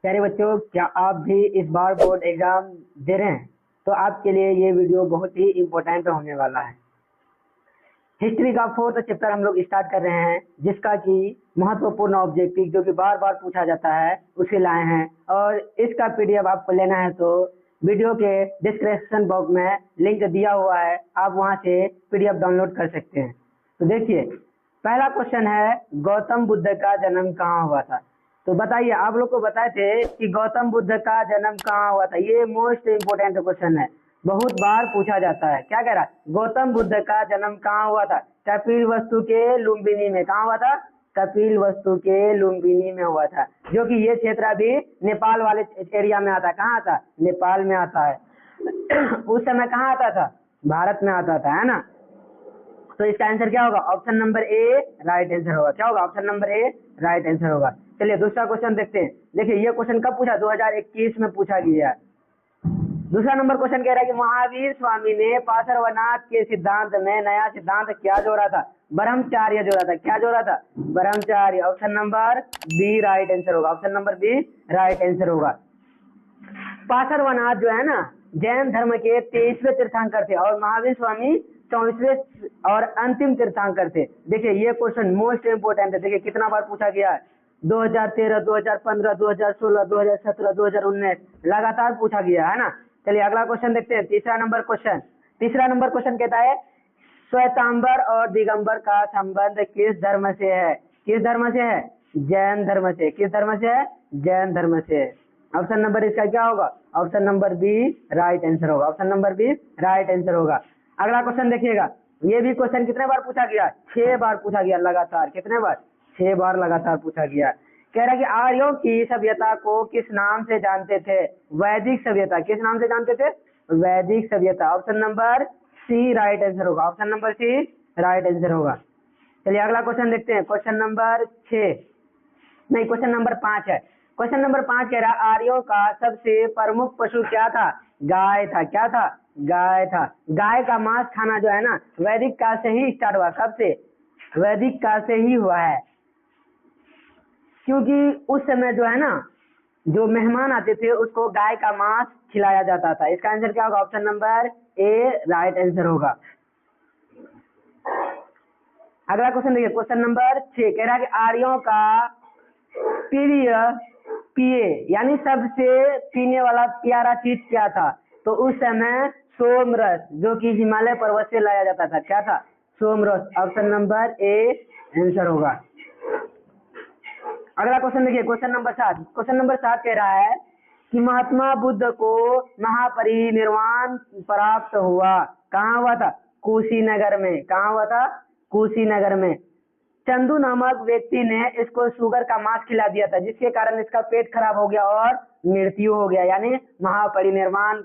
प्यारे बच्चों, क्या आप भी इस बार बोर्ड एग्जाम दे रहे हैं? तो आपके लिए ये वीडियो बहुत ही इम्पोर्टेंट होने वाला है। हिस्ट्री का फोर्थ चैप्टर हम लोग स्टार्ट कर रहे हैं, जिसका कि महत्वपूर्ण ऑब्जेक्टिव जो कि बार बार पूछा जाता है उसे लाए हैं। और इसका पीडीएफ आपको लेना है तो वीडियो के डिस्क्रिप्शन बॉक्स में लिंक दिया हुआ है, आप वहां से पीडीएफ डाउनलोड कर सकते हैं। तो देखिए, पहला क्वेश्चन है, गौतम बुद्ध का जन्म कहाँ हुआ था? तो बताइए, आप लोग को बताए थे कि गौतम बुद्ध का जन्म कहाँ हुआ था। ये मोस्ट इम्पोर्टेंट क्वेश्चन है, बहुत बार पूछा जाता है। क्या कह रहा है? गौतम बुद्ध का जन्म कहाँ हुआ था? कपिल वस्तु के लुम्बिनी में। कहाँ हुआ था? कपिल वस्तु के लुम्बिनी में हुआ था, जो कि ये क्षेत्र अभी नेपाल वाले एरिया में आता है। कहाँ आता? नेपाल में आता है। उस समय कहाँ आता था? भारत में आता था, है ना। तो इसका आंसर क्या होगा? Option number A right answer होगा। क्या होगा? Option number A right answer होगा। चलिए दूसरा क्वेश्चन देखते हैं। देखिए, ये क्वेश्चन कब पूछा? 2021 में पूछा गया है। दूसरा नंबर क्वेश्चन कह रहा है कि महावीर स्वामी ने पार्श्वनाथ के सिद्धांत में नया सिद्धांत क्या जोड़ा था? ब्रह्मचार्य जोड़ा था। क्या जोड़ा था? ब्रह्मचार्य। Option number B right answer होगा। Option number B right answer होगा। पार्श्वनाथ जो है ना, जैन धर्म के 23वें तीर्थंकर थे और महावीर स्वामी 24वें और अंतिम तीर्थंकर थे। देखिए, ये क्वेश्चन मोस्ट इंपोर्टेंट है। देखिए कितना बार पूछा गया है, 2013, 2015, 2016, 2017, 2019 लगातार पूछा गया है ना। चलिए अगला क्वेश्चन देखते हैं। तीसरा नंबर क्वेश्चन कहता है, श्वेतांबर और दिगंबर का संबंध किस धर्म से है? किस धर्म से है? जैन धर्म से। किस धर्म से है? जैन धर्म से। ऑप्शन नंबर इसका क्या होगा? Option number B right answer होगा। Option number B right answer होगा। अगला क्वेश्चन देखिएगा। ये भी क्वेश्चन कितने बार पूछा गया? 6 बार पूछा गया लगातार। कितने बार? 6 बार लगातार पूछा गया। कह रहा है कि आर्यों की सभ्यता को किस नाम से जानते थे? वैदिक सभ्यता। किस नाम से जानते थे? वैदिक सभ्यता। Option number C right answer होगा। Option number C right answer होगा। चलिए अगला क्वेश्चन देखते हैं। क्वेश्चन नंबर 6 नहीं, क्वेश्चन नंबर 5 है। क्वेश्चन नंबर 5 कह रहा है, आर्यों का सबसे प्रमुख पशु क्या था? गाय था। क्या था? गाय था। गाय का मांस खाना जो है ना, वैदिक काल से ही स्टार्ट हुआ। कब से? वैदिक काल से ही हुआ है। क्योंकि उस समय जो है ना, जो मेहमान आते थे उसको गाय का मांस खिलाया जाता था। इसका आंसर क्या होगा? Option number A right answer होगा। अगला क्वेश्चन देखिए। क्वेश्चन नंबर 6 कह रहा है कि आर्यों का प्रिय पिए यानी सबसे पीने वाला प्यारा चीज क्या था? तो उस समय सोमरस, जो कि हिमालय पर्वत से लाया जाता था। क्या था? सोमरस। ऑप्शन नंबर ए आंसर होगा। अगला क्वेश्चन देखिए। Question number 7। क्वेश्चन नंबर 7 कह रहा है कि महात्मा बुद्ध को महापरिनिर्वाण प्राप्त हुआ। कहाँ हुआ था? कुशीनगर में। कहाँ हुआ था? कुशीनगर में। चंदू नामक व्यक्ति ने इसको शुगर का मांस खिला दिया था, जिसके कारण इसका पेट खराब हो गया और मृत्यु हो गया। यानी महापरिनिर्वाण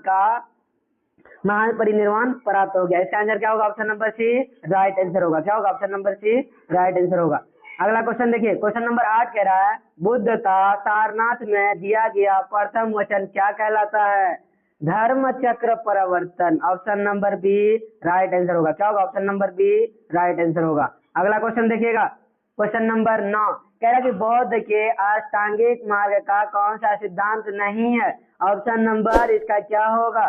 प्राप्त हो गया। इसका आंसर क्या होगा? Option number C right answer होगा। क्या होगा? Option number C right answer होगा। अगला क्वेश्चन देखिए। क्वेश्चन नंबर 8 कह रहा है, बुद्ध का सारनाथ में दिया गया प्रथम वचन क्या कहलाता है? धर्म चक्र परिवर्तन। Option number B right answer होगा। क्या होगा? Option number B right answer होगा। अगला क्वेश्चन देखिएगा। क्वेश्चन नंबर 9 कह रहा है कि बौद्ध के अष्टांगिक मार्ग का कौन सा सिद्धांत नहीं है? ऑप्शन नंबर इसका क्या होगा?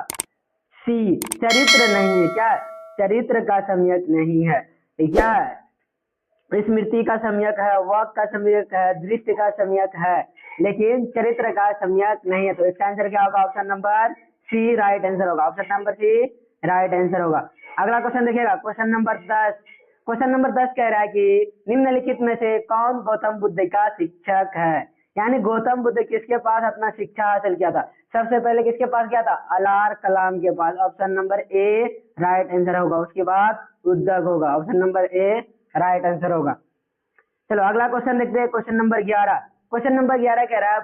सी चरित्र नहीं है। क्या? चरित्र का सम्यक नहीं है। ये क्या है? स्मृति का सम्यक है, वाक का सम्यक है, दृष्टि का सम्यक है, लेकिन चरित्र का सम्यक नहीं है। तो इसका आंसर क्या होगा? Option number C right answer होगा। Option number C right answer होगा। अगला क्वेश्चन देखिएगा। Question number 10। क्वेश्चन नंबर 10 कह रहा है कि निम्नलिखित में से कौन गौतम बुद्ध का शिक्षक है? यानी गौतम बुद्ध किसके पास अपना शिक्षा हासिल किया था? सबसे पहले किसके पास गया था? अलार कलाम के पास। Option number A right answer होगा। उसके बाद उद्धव होगा। Option number A right answer होगा। चलो अगला क्वेश्चन देखते हैं। Question number 11। क्वेश्चन नंबर 11 कह रहा है,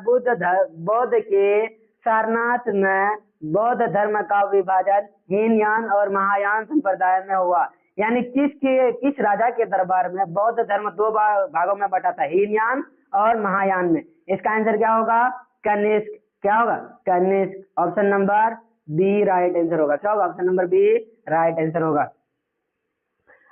बौद्ध के सारनाथ में बौद्ध धर्म का विभाजन हीनयान और महायान संप्रदाय में हुआ। यानी किस राजा के दरबार में बौद्ध धर्म दो भागों में बटा था? हीनयान और महायान में। इसका आंसर क्या होगा? कनिष्क। क्या होगा? Kanishka. Option number B right answer होगा। क्या होगा? Option number B right answer होगा।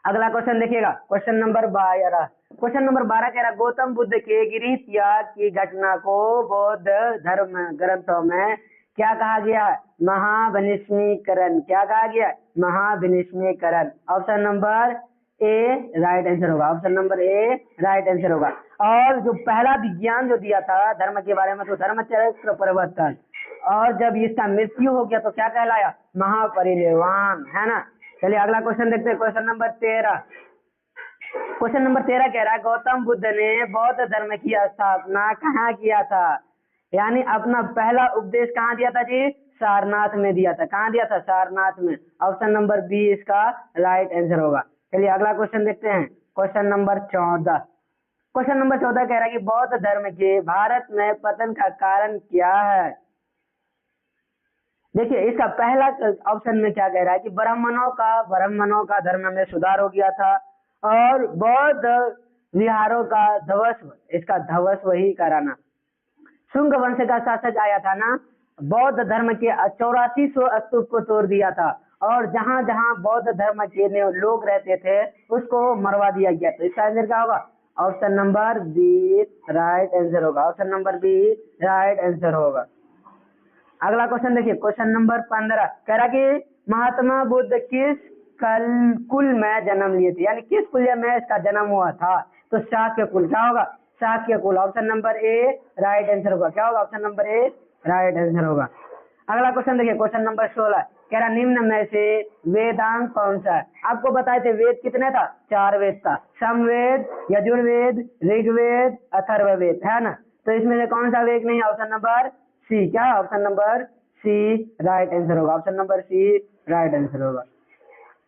अगला क्वेश्चन देखिएगा। Question number 12। क्वेश्चन नंबर 12 कह रहा गौतम बुद्ध के गिरी त्याग की घटना को बौद्ध धर्म ग्रंथों में क्या कहा गया है? महाविनिष्मीकरण। क्या कहा गया है? महाविनिष्मीकरण। Option number A right answer होगा। Option number A right answer होगा। और जो पहला विज्ञान जो दिया था धर्म के बारे में तो धर्मचक्र परिवर्तन, और जब इसका मृत्यु हो गया तो क्या कहलाया? महापरिनिर्वाण, है ना। चलिए अगला क्वेश्चन देखते हैं। Question number 13। क्वेश्चन नंबर 13 कह रहा है गौतम बुद्ध ने बौद्ध धर्म की स्थापना कहाँ किया था? यानी अपना पहला उपदेश कहाँ दिया था जी? सारनाथ में दिया था। कहाँ दिया था? सारनाथ में। ऑप्शन नंबर बी इसका राइट आंसर होगा। चलिए अगला क्वेश्चन देखते हैं। Question number 14। क्वेश्चन नंबर 14 कह रहा है कि बौद्ध धर्म के भारत में पतन का कारण क्या है? देखिए इसका पहला ऑप्शन में क्या कह रहा है कि ब्राह्मणों का धर्म में सुधार हो गया था और बौद्ध विहारों का ध्वंस, इसका ध्वंस वही कराना। शुंग वंश का शासक आया था ना, बौद्ध धर्म के 8400 स्तूप को तोड़ दिया था और जहां जहां बौद्ध धर्म के लोग रहते थे उसको मरवा दिया गया। तो इसका आंसर क्या होगा? Option number B right answer होगा। Option number B right answer होगा। अगला क्वेश्चन देखिए। क्वेश्चन नंबर 15 कह रहा कि महात्मा बुद्ध किस कुल में जन्म लिए थे? यानी किस कुल में इसका जन्म हुआ था? तो शाक्य कुल। क्या होगा? शाक्य कुल। Option number A right answer होगा। क्या होगा? Option number A right answer होगा। अगला क्वेश्चन देखिए। क्वेश्चन नंबर 16 कह रहा निम्न में से वेदांत कौन सा है? आपको बताए थे वेद कितने था? 4 वेद था। समवेद, यजुर्वेद, ऋग्वेद, अथर्ववेद, है ना। तो इसमें से कौन सा वेद नहीं? Option number C. क्या? Option number C right answer होगा। Option number C right answer होगा।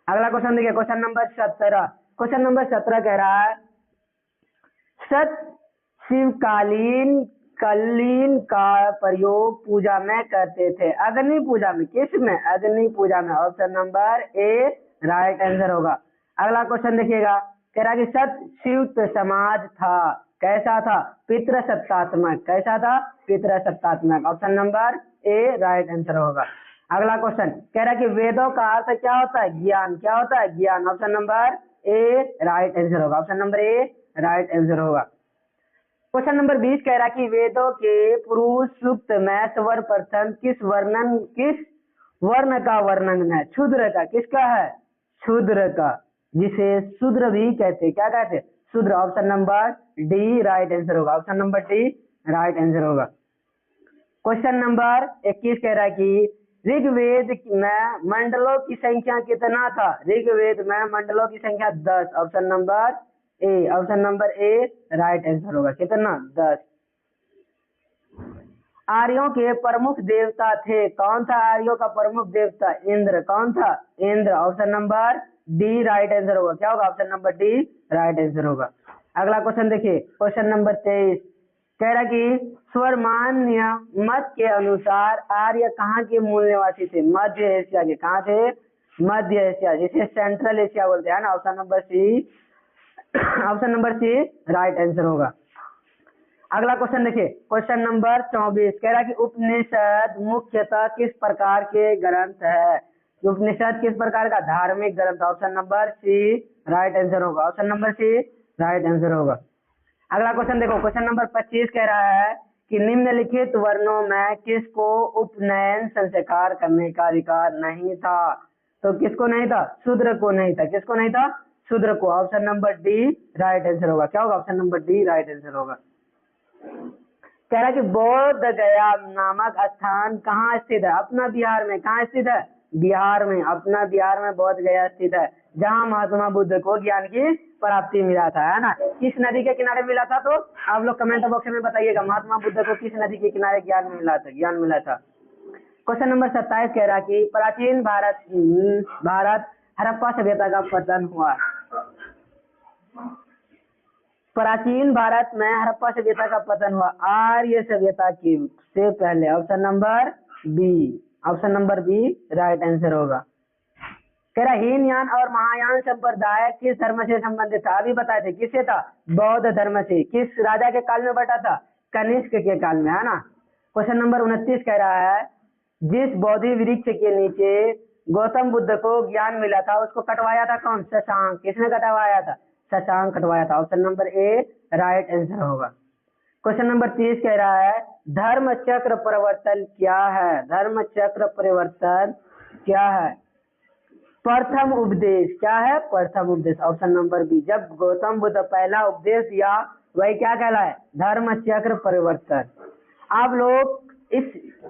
अगला क्वेश्चन देखिए। Question number 17। क्वेश्चन नंबर 17 कह रहा है सत शिवकालीन कलीन का प्रयोग पूजा में करते थे। अग्नि पूजा में। किस में? अग्नि पूजा में। Option number A right answer होगा। अगला क्वेश्चन देखिएगा। कह रहा कि सत शिवत समाज था। कैसा था? पितृसत्तात्मक। कैसा था? पितृसत्तात्मक। Option number A right answer होगा। अगला क्वेश्चन कह रहा कि वेदों का अर्थ क्या होता है? ज्ञान। क्या होता है? ज्ञान। Option number A right answer होगा। Option number A right answer होगा। क्वेश्चन नंबर 20 कह रहा कि वेदों के पुरुष सूक्त में सर्वप्रथम किस वर्ण का वर्णन है? शूद्र का। किसका है? शूद्र का, जिसे शूद्र भी कहते। क्या कहते? शूद्र। Option number D right answer होगा। Option number D right answer होगा। क्वेश्चन नंबर 21 कह रहा है कि ऋग्वेद में मंडलों की संख्या कितना था? ऋग्वेद में मंडलों की संख्या 10। Option number A. Option number A right answer होगा। कितना? 10। आर्यों के प्रमुख देवता थे। कौन था आर्यों का प्रमुख देवता? इंद्र। कौन था? Indra. Option number D right answer होगा। क्या होगा? Option number D right answer होगा। अगला क्वेश्चन देखिए। क्वेश्चन नंबर 23 कह रहा कि स्वरमान्य मत के अनुसार आर्य कहाँ के मूल निवासी थे? मध्य एशिया के। कहाँ थे? मध्य एशिया, जिसे सेंट्रल एशिया बोलते हैं ना। Option number C option number C right answer होगा। अगला क्वेश्चन देखिए। क्वेश्चन नंबर 24 कह रहा कि उपनिषद मुख्यतः किस प्रकार के ग्रंथ है? उपनिषद किस प्रकार का? धार्मिक ग्रंथ। Option number C right answer होगा। Option number C right answer होगा। अगला क्वेश्चन देखो। क्वेश्चन नंबर 25 कह रहा है कि निम्नलिखित वर्णों में किसको उपनयन संस्कार करने का अधिकार नहीं था? तो किसको नहीं था? शूद्र को नहीं था। किसको नहीं था? शूद्र को। Option number D right answer होगा। क्या होगा? Option number D right answer होगा। कह रहा है कि बोध गया नामक स्थान कहाँ स्थित है? अपना बिहार में। कहाँ स्थित है? बिहार में। अपना बिहार में बोध गया स्थित है, जहाँ महात्मा बुद्ध को ज्ञान की प्राप्ति मिला था, है ना। किस नदी के किनारे मिला था? तो आप लोग कमेंट बॉक्स में बताइएगा महात्मा बुद्ध को किस नदी के किनारे ज्ञान मिला था। क्वेश्चन नंबर 27 कह रहा कि प्राचीन भारत हड़प्पा सभ्यता का पतन हुआ। प्राचीन भारत में हड़प्पा सभ्यता का पतन हुआ आर्य सभ्यता की से पहले। Option number B. Option number B right answer होगा। कह रहा हीनयान और महायान संप्रदाय किस धर्म से संबंधित था? अभी बताए थे। किससे था? बौद्ध धर्म से। किस राजा के काल में बटा था? कनिष्क के काल में, है ना। क्वेश्चन नंबर 29 कह रहा है जिस बोधि वृक्ष के नीचे गौतम बुद्ध को ज्ञान मिला था उसको कटवाया था कौन? शशांक। किसने कटवाया था? शशांक कटवाया था। Option number A right answer होगा। क्वेश्चन नंबर 30 कह रहा है धर्म चक्र परिवर्तन क्या है? धर्म चक्र परिवर्तन क्या है? प्रथम उपदेश। क्या है? प्रथम उपदेश। Option number B. जब गौतम बुद्ध पहला उपदेश दिया वही क्या कहलाए? धर्म चक्र परिवर्तन। आप लोग इस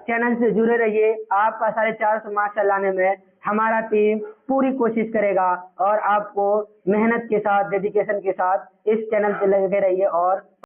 चैनल से जुड़े रहिए। आपका 450 मार्क्स लाने में हमारा टीम पूरी कोशिश करेगा और आपको मेहनत के साथ, डेडिकेशन के साथ इस चैनल पे लगे रहिए और